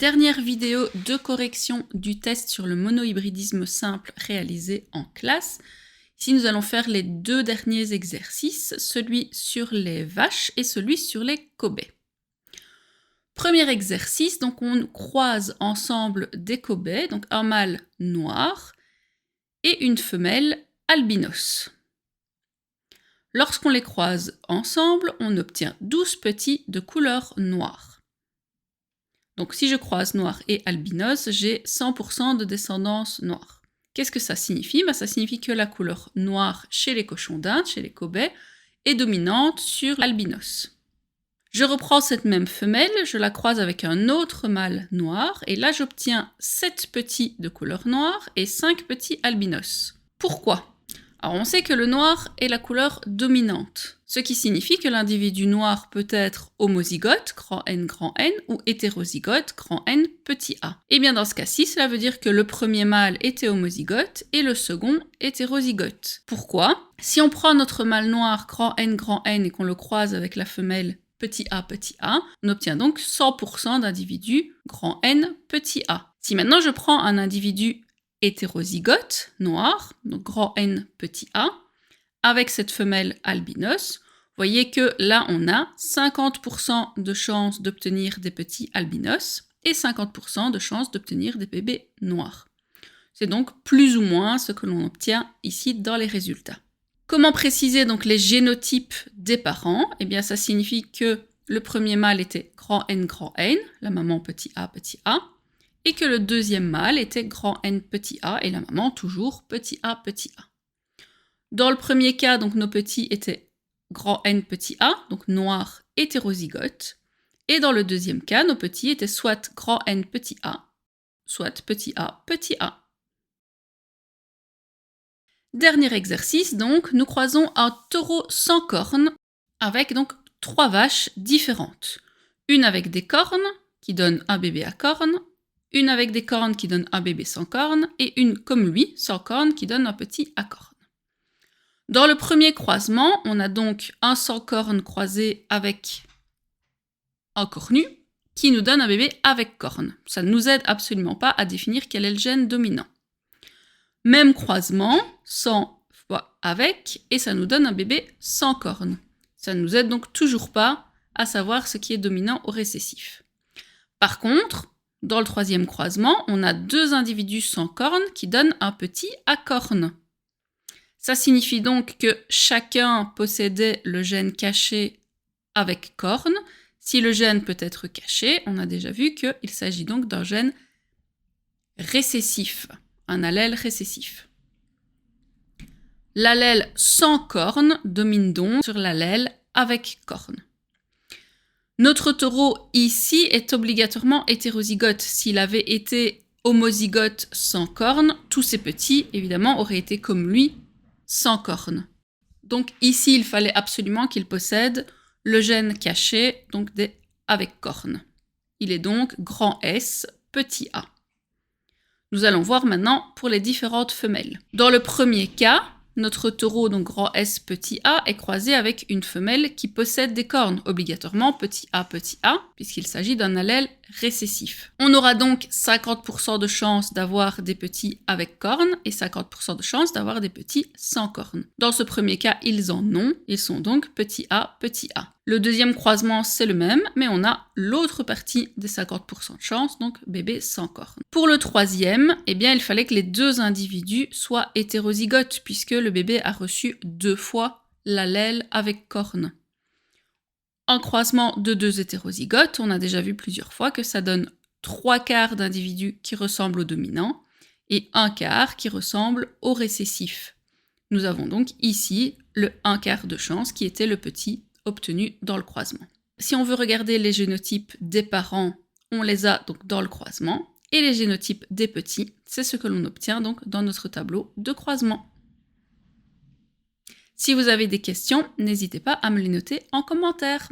Dernière vidéo de correction du test sur le monohybridisme simple réalisé en classe. Ici, nous allons faire les deux derniers exercices, celui sur les vaches et celui sur les cobayes. Premier exercice, donc on croise ensemble des cobayes, donc un mâle noir et une femelle albinos. Lorsqu'on les croise ensemble, on obtient 12 petits de couleur noire. Donc si je croise noir et albinos, j'ai 100% de descendance noire. Qu'est-ce que ça signifie? Ça signifie que la couleur noire chez les cochons d'Inde, chez les cobayes, est dominante sur l'albinos. Je reprends cette même femelle, je la croise avec un autre mâle noir, et là j'obtiens 7 petits de couleur noire et 5 petits albinos. Pourquoi? Alors on sait que le noir est la couleur dominante, ce qui signifie que l'individu noir peut être homozygote, grand N, ou hétérozygote, grand N, petit a. Et bien dans ce cas-ci, cela veut dire que le premier mâle était homozygote et le second hétérozygote. Pourquoi? Si on prend notre mâle noir, grand N, et qu'on le croise avec la femelle petit a, on obtient donc 100% d'individus grand N, petit a. Si maintenant je prends un individu hétérozygote, noir, donc grand N, petit a, avec cette femelle albinos, vous voyez que là on a 50% de chances d'obtenir des petits albinos et 50% de chances d'obtenir des bébés noirs. C'est donc plus ou moins ce que l'on obtient ici dans les résultats. Comment préciser donc les génotypes des parents? Eh bien ça signifie que le premier mâle était grand N, la maman petit a, et que le deuxième mâle était grand N petit a et la maman toujours petit a. Dans le premier cas, donc nos petits étaient grand N petit a, donc noir hétérozygote, et dans le deuxième cas, nos petits étaient soit grand N petit a, soit petit a. Dernier exercice, donc, nous croisons un taureau sans cornes avec donc 3 vaches différentes. Une avec des cornes, qui donne un bébé à cornes, une avec des cornes qui donne un bébé sans cornes, et une comme lui, sans cornes, qui donne un petit à cornes. Dans le premier croisement, on a donc un sans cornes croisé avec un cornu, qui nous donne un bébé avec cornes. Ça ne nous aide absolument pas à définir quel est le gène dominant. Même croisement, sans fois avec, et ça nous donne un bébé sans cornes. Ça ne nous aide donc toujours pas à savoir ce qui est dominant ou récessif. Par contre, dans le troisième croisement, on a 2 individus sans cornes qui donnent un petit à cornes. Ça signifie donc que chacun possédait le gène caché avec cornes. Si le gène peut être caché, on a déjà vu qu'il s'agit donc d'un gène récessif, un allèle récessif. L'allèle sans cornes domine donc sur l'allèle avec cornes. Notre taureau ici est obligatoirement hétérozygote. S'il avait été homozygote sans cornes, tous ses petits, évidemment, auraient été comme lui, sans cornes. Donc ici, il fallait absolument qu'il possède le gène caché, donc avec cornes. Il est donc grand S, petit a. Nous allons voir maintenant pour les différentes femelles. Dans le premier cas, notre taureau, donc grand S petit a, est croisé avec une femelle qui possède des cornes, obligatoirement petit a, puisqu'il s'agit d'un allèle récessif. On aura donc 50% de chances d'avoir des petits avec cornes et 50% de chances d'avoir des petits sans cornes. Dans ce premier cas, ils en ont, ils sont donc petit a. Le deuxième croisement, c'est le même, mais on a l'autre partie des 50% de chance, donc bébé sans cornes. Pour le troisième, eh bien, il fallait que les 2 individus soient hétérozygotes, puisque le bébé a reçu 2 fois l'allèle avec cornes. En croisement de 2 hétérozygotes, on a déjà vu plusieurs fois que ça donne 3/4 d'individus qui ressemblent au dominant et 1/4 qui ressemble au récessif. Nous avons donc ici le 1/4 de chance qui était le petit obtenu dans le croisement. Si on veut regarder les génotypes des parents, on les a donc dans le croisement, et les génotypes des petits, c'est ce que l'on obtient donc dans notre tableau de croisement. Si vous avez des questions, n'hésitez pas à me les noter en commentaire.